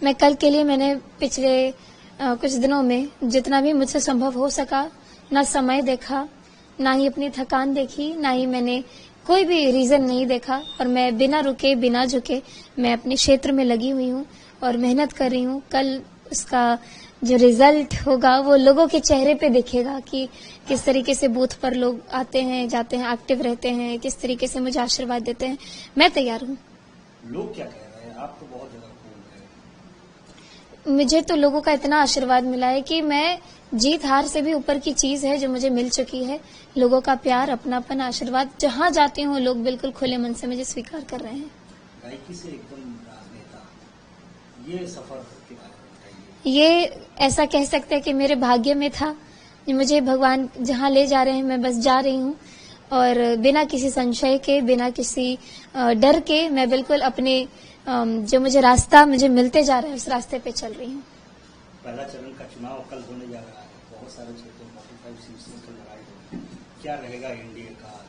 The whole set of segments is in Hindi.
मैं कल के लिए मैंने पिछले कुछ दिनों में जितना भी मुझसे संभव हो सका, ना समय देखा, ना ही अपनी थकान देखी, ना ही मैंने कोई भी रीजन नहीं देखा, और मैं बिना रुके बिना झुके मैं अपने क्षेत्र में लगी हुई हूँ और मेहनत कर रही हूँ। कल उसका जो रिजल्ट होगा वो लोगों के चेहरे पे दिखेगा कि किस तरीके से बूथ पर लोग आते हैं, जाते हैं, एक्टिव रहते हैं, किस तरीके से मुझे आशीर्वाद देते हैं। मैं तैयार हूँ। लोग क्या कह रहे हैं? आप तो बहुत ज्यादा मुझे तो लोगों का इतना आशीर्वाद मिला है कि मैं जीत हार से भी ऊपर की चीज है जो मुझे मिल चुकी है। लोगों का प्यार, अपनापन, आशीर्वाद, जहाँ जाती हूँ लोग बिल्कुल खुले मन से मुझे स्वीकार कर रहे हैं। गायकी से एकदम राजनेता, ये सफर के बारे में बताइए। ये ऐसा कह सकते हैं कि मेरे भाग्य में था। मुझे भगवान जहाँ ले जा रहे हैं मैं बस जा रही हूँ, और बिना किसी संशय के, बिना किसी डर के मैं बिल्कुल अपने जो मुझे रास्ता मुझे मिलते जा रहा है उस रास्ते पे चल रही हूँ। पहला चरण का चुनाव कल होने जा रहा है, बहुत सारे क्षेत्रों 45 सीट्स पर लड़ाई होगी, क्या रहेगा एनडीए का?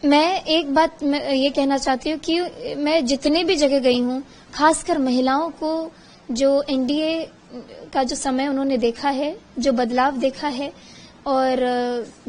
मैं एक बात ये कहना चाहती हूँ कि मैं जितने भी जगह गई हूँ, खासकर महिलाओं को जो एनडीए का जो समय उन्होंने देखा है, जो बदलाव देखा है, और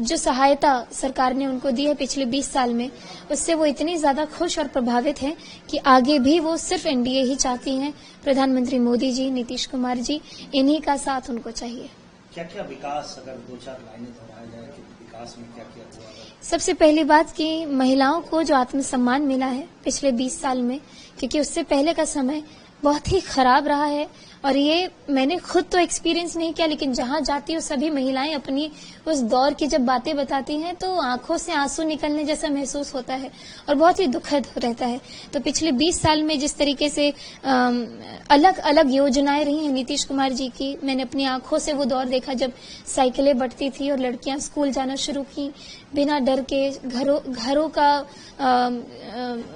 जो सहायता सरकार ने उनको दी है पिछले 20 साल में, उससे वो इतनी ज्यादा खुश और प्रभावित हैं कि आगे भी वो सिर्फ एनडीए ही चाहती हैं। प्रधानमंत्री मोदी जी, नीतीश कुमार जी, इन्हीं का साथ उनको चाहिए। क्या क्या विकास, अगर 2-4 लाइनें दोहराया जाए कि विकास में क्या क्या हुआ? सबसे पहली बात कि महिलाओं को जो आत्मसम्मान मिला है पिछले 20 साल में, क्योंकि उससे पहले का समय बहुत ही खराब रहा है, और ये मैंने खुद तो एक्सपीरियंस नहीं किया, लेकिन जहां जाती हूँ सभी महिलाएं अपनी उस दौर की जब बातें बताती हैं तो आंखों से आंसू निकलने जैसा महसूस होता है और बहुत ही दुखद रहता है। तो पिछले 20 साल में जिस तरीके से अलग अलग योजनाएं रही हैं नीतीश कुमार जी की, मैंने अपनी आंखों से वो दौर देखा जब साइकिलें बढ़ती थी और लड़कियां स्कूल जाना शुरू की बिना डर के, घरों का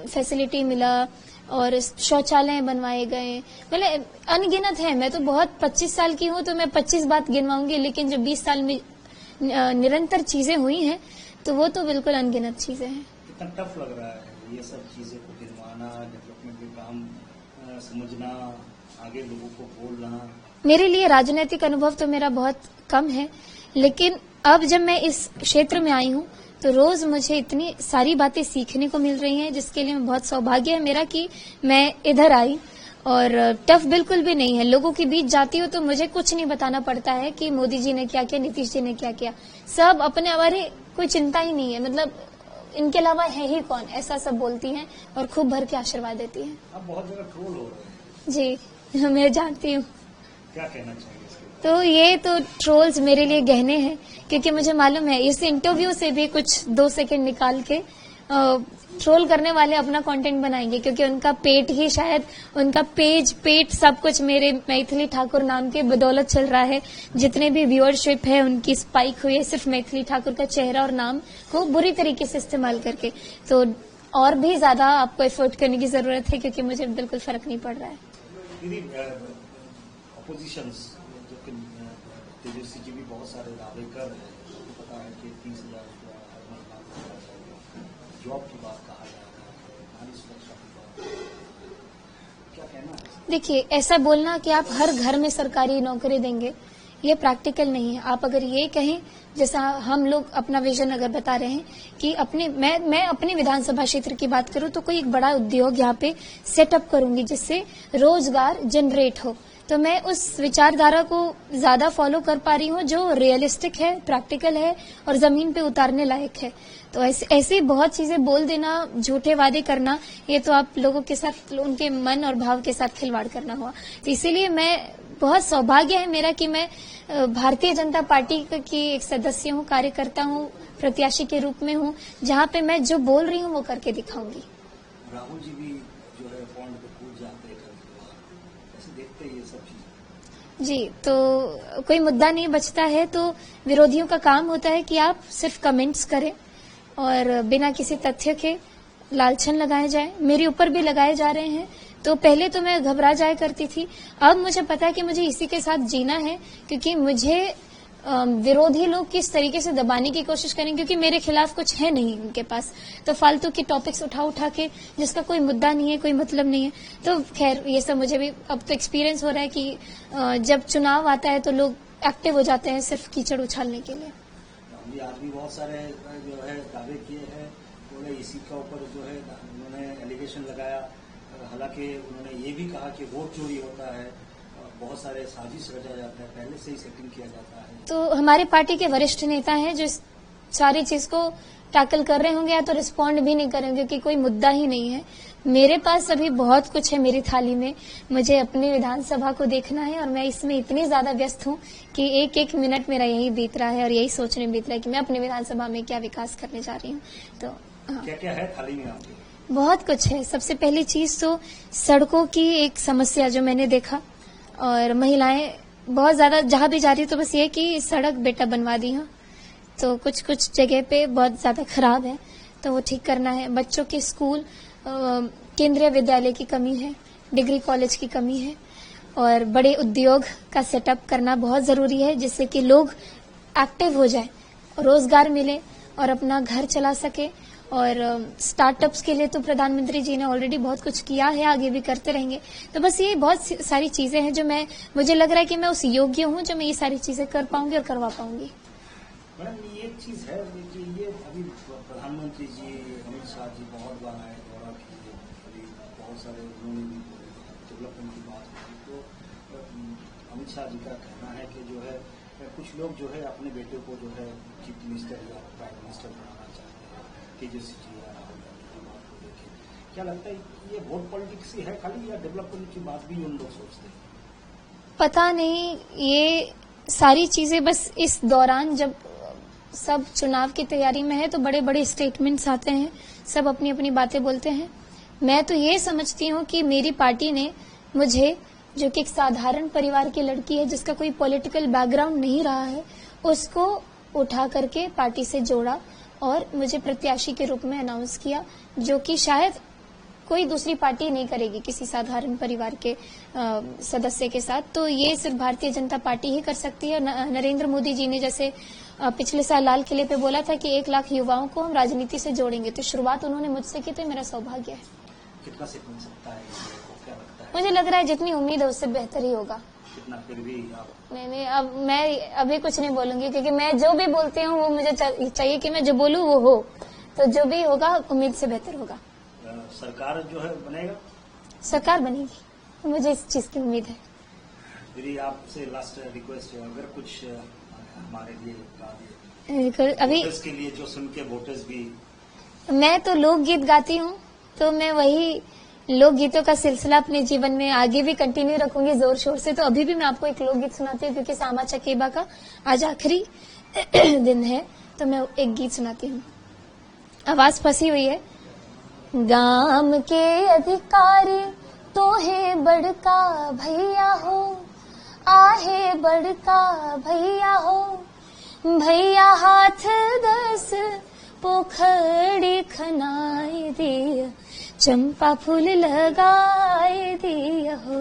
फैसिलिटी मिला और शौचालय बनवाए गए। मतलब अनगिनत है। मैं तो बहुत 25 साल की हूँ तो मैं 25 बात गिनवाऊंगी, लेकिन जो 20 साल में निरंतर चीजें हुई हैं तो वो तो बिल्कुल अनगिनत चीजें हैं। कितना टफ लग रहा है ये सब चीजें को गिनवाना, डेवलपमेंट के काम समझना, आगे लोगों को बोलना? मेरे लिए राजनीतिक अनुभव तो मेरा बहुत कम है, लेकिन अब जब मैं इस क्षेत्र में आई हूँ तो रोज मुझे इतनी सारी बातें सीखने को मिल रही हैं, जिसके लिए मैं बहुत सौभाग्य है मेरा कि मैं इधर आई। और टफ बिल्कुल भी नहीं है। लोगों के बीच जाती हूँ तो मुझे कुछ नहीं बताना पड़ता है कि मोदी जी ने क्या किया, नीतीश जी ने क्या किया। सब अपने हमारे, कोई चिंता ही नहीं है, मतलब इनके अलावा है ही कौन, ऐसा सब बोलती हैं और खूब भर के आशीर्वाद देती हैं। अब बहुत जगह ट्रोल हो रहे हैं। जी, मैं जानती हूँ। क्या कहना चाहिए? तो ये तो ट्रोल्स मेरे लिए गहने हैं, क्योंकि मुझे मालूम है इस इंटरव्यू से भी कुछ 2 सेकंड निकाल के ट्रोल करने वाले अपना कंटेंट बनाएंगे, क्योंकि उनका पेट ही शायद, उनका पेट सब कुछ मेरे मैथिली ठाकुर नाम के बदौलत चल रहा है। जितने भी व्यूअरशिप है उनकी स्पाइक हुई है सिर्फ मैथिली ठाकुर का चेहरा और नाम को बुरी तरीके से इस्तेमाल करके। तो और भी ज्यादा आपको एफर्ट करने की जरूरत है, क्योंकि मुझे बिल्कुल फर्क नहीं पड़ रहा है। तेजस्वी जी भी बहुत सारे दावे कर रहे हैं, तो पता है कि 30,000 जॉब की बात कहा जा रहा है, नारी सुरक्षा की बात, क्या कहना है? देखिए, ऐसा बोलना कि आप हर घर में सरकारी नौकरी देंगे, ये प्रैक्टिकल नहीं है। आप अगर ये कहें, जैसा हम लोग अपना विजन अगर बता रहे हैं कि मैं अपने विधानसभा क्षेत्र की बात करूं तो कोई एक बड़ा उद्योग यहाँ पे सेटअप करूंगी जिससे रोजगार जनरेट हो, तो मैं उस विचारधारा को ज्यादा फॉलो कर पा रही हूँ जो रियलिस्टिक है, प्रैक्टिकल है और जमीन पे उतारने लायक है। तो ऐसी बहुत चीजें बोल देना, झूठे वादे करना, ये तो आप लोगों के साथ, उनके मन और भाव के साथ खिलवाड़ करना हुआ। तो इसीलिए मैं, बहुत सौभाग्य है मेरा कि मैं भारतीय जनता पार्टी की एक सदस्य हूँ, कार्यकर्ता हूँ, प्रत्याशी के रूप में हूँ, जहाँ पे मैं जो बोल रही हूँ वो करके दिखाऊंगी। राहुल जी भी जो है पॉइंट पे कूद जाते हैं, ऐसे देखते हैं ये सब चीजें। जी, तो कोई मुद्दा नहीं बचता है तो विरोधियों का काम होता है कि आप सिर्फ कमेंट्स करें और बिना किसी तथ्य के लालछन लगाए जाए। मेरे ऊपर भी लगाए जा रहे हैं, तो पहले तो मैं घबरा जाया करती थी, अब मुझे पता है कि मुझे इसी के साथ जीना है, क्योंकि मुझे विरोधी लोग किस तरीके से दबाने की कोशिश करें, क्योंकि मेरे खिलाफ कुछ है नहीं उनके पास, तो फालतू के टॉपिक्स उठा के जिसका कोई मुद्दा नहीं है, कोई मतलब नहीं है। तो खैर ये सब मुझे भी अब तो एक्सपीरियंस हो रहा है कि जब चुनाव आता है तो लोग एक्टिव हो जाते हैं सिर्फ कीचड़ उछालने के लिए। आज भी बहुत सारे जो है दावे किए हैं, उन्होंने इसी के ऊपर जो है उन्होंने एलिगेशन लगाया, हालांकि उन्होंने ये भी कहा कि वोट चोरी होता है, बहुत सारे साजिश रचा जाता है, पहले से ही सेटिंग किया जाता है। तो हमारी पार्टी के वरिष्ठ नेता हैं जो इस सारी चीज को टैकल कर रहे होंगे, या तो रिस्पॉन्ड भी नहीं करेंगे क्योंकि कोई मुद्दा ही नहीं है। मेरे पास अभी बहुत कुछ है मेरी थाली में, मुझे अपनी विधानसभा को देखना है और मैं इसमें इतनी ज्यादा व्यस्त हूँ कि एक एक मिनट मेरा यही बीत रहा है और यही सोचने में बीत रहा है कि मैं अपनी विधानसभा में क्या विकास करने जा रही हूँ। तो क्या क्या है थाली में आपके? बहुत कुछ है। सबसे पहली चीज तो सड़कों की एक समस्या जो मैंने देखा, और महिलाएं बहुत ज्यादा जहां भी जा रही तो बस ये कि सड़क बेटा बनवा दी है, तो कुछ कुछ जगह पे बहुत ज्यादा खराब है तो वो ठीक करना है। बच्चों के स्कूल, केंद्रीय विद्यालय की कमी है, डिग्री कॉलेज की कमी है, और बड़े उद्योग का सेटअप करना बहुत जरूरी है जिससे कि लोग एक्टिव हो जाए, रोजगार मिले और अपना घर चला सके। और स्टार्टअप्स के लिए तो प्रधानमंत्री जी ने ऑलरेडी बहुत कुछ किया है, आगे भी करते रहेंगे। तो बस ये बहुत सारी चीजें हैं जो मुझे लग रहा है कि मैं उस योग्य हूँ जो मैं ये सारी चीजें कर पाऊंगी और करवा पाऊंगी। मैडम ये चीज है कि ये अभी प्रधानमंत्री जी अमित शाह जी बहुत बार आए, दौरा किए, अभी बहुत सारे उन्होंने भी डेवलपमेंट की बात की, तो अमित शाह जी का कहना है कि जो है कुछ लोग जो है अपने बेटे को जो है चीफ मिनिस्टर या प्राइम मिनिस्टर बनाना चाहते हैं, तेजस्वी जी या राहुल गांधी की बात को लेकर क्या लगता है ये वोट पॉलिटिक्स ही है खाली, या डेवलपमेंट की बात भी उन लोग सोचते हैं? पता नहीं, ये सारी चीजें बस इस दौरान जब सब चुनाव की तैयारी में है तो बड़े बड़े स्टेटमेंट्स आते हैं, सब अपनी अपनी बातें बोलते हैं। मैं तो ये समझती हूँ कि मेरी पार्टी ने मुझे, जो कि एक साधारण परिवार की लड़की है जिसका कोई पॉलिटिकल बैकग्राउंड नहीं रहा है, उसको उठा करके पार्टी से जोड़ा और मुझे प्रत्याशी के रूप में अनाउंस किया, जो कि शायद कोई दूसरी पार्टी नहीं करेगी किसी साधारण परिवार के सदस्य के साथ। तो ये सिर्फ भारतीय जनता पार्टी ही कर सकती है। नरेंद्र मोदी जी ने जैसे पिछले साल लाल किले पे बोला था कि 1 लाख युवाओं को हम राजनीति से जोड़ेंगे, तो शुरुआत उन्होंने मुझसे की, तो मेरा सौभाग्य है। कितना से मिल सकता है, क्या लगता है? मुझे लग रहा है जितनी उम्मीद है उससे बेहतर ही होगा। कितना फिर भी आप? नहीं, अब मैं अभी कुछ नहीं बोलूंगी क्योंकि मैं जो भी बोलती हूँ वो मुझे चाहिए कि मैं जो बोलूँ वो हो, तो जो भी होगा उम्मीद से बेहतर होगा। सरकार जो है बनेगा? सरकार बनेगी, मुझे इस चीज की उम्मीद है। मेरी आपसे लास्ट रिक्वेस्ट है, अगर कुछ हमारे लिए अभी के लिए जो सुन के वोटर्स भी, मैं तो लोकगीत गाती हूँ, तो मैं वही लोकगीतों का सिलसिला अपने जीवन में आगे भी कंटिन्यू रखूंगी जोर शोर से। तो अभी भी मैं आपको एक लोकगीत सुनाती हूँ क्योंकि सामा चकेबा का आज आखिरी दिन है, तो मैं एक गीत सुनाती हूँ। आवाज फंसी हुई है। गाम के अधिकारी तो है बड़का भैया हो, आहे बड़का भैया हो, भैया हाथ 10 पोखड़ी खनाए दिया, चंपा फूल लगाए दिया हो।